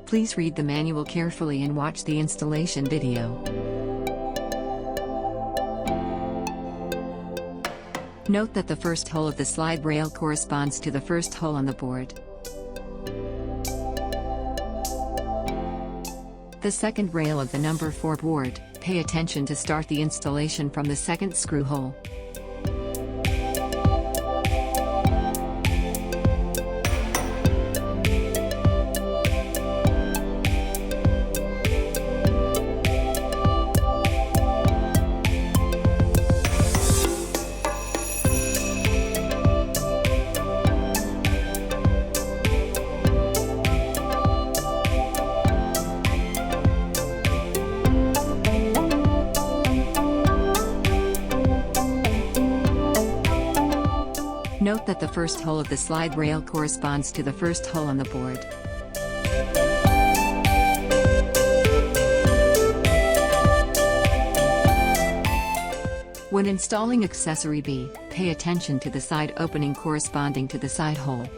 Please read the manual carefully and watch the installation video. Note that the first hole of the slide rail corresponds to the first hole on the board. The second rail of the number 4 board, pay attention to start the installation from the second screw hole. Note that the first hole of the slide rail corresponds to the first hole on the board. When installing accessory B, pay attention to the side opening corresponding to the side hole.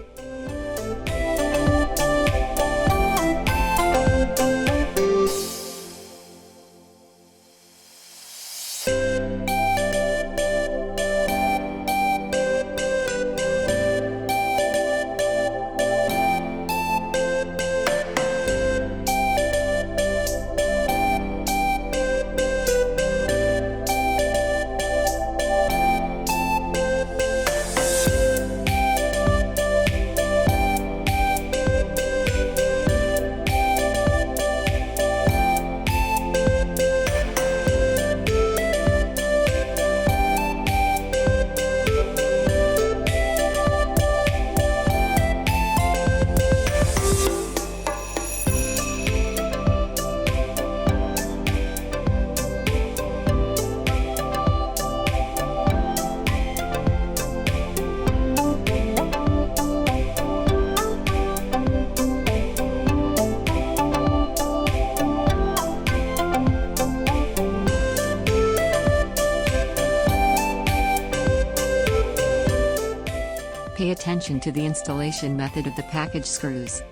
Pay attention to the installation method of the package screws.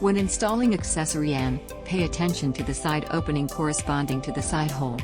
When installing accessory N, pay attention to the side opening corresponding to the side hole.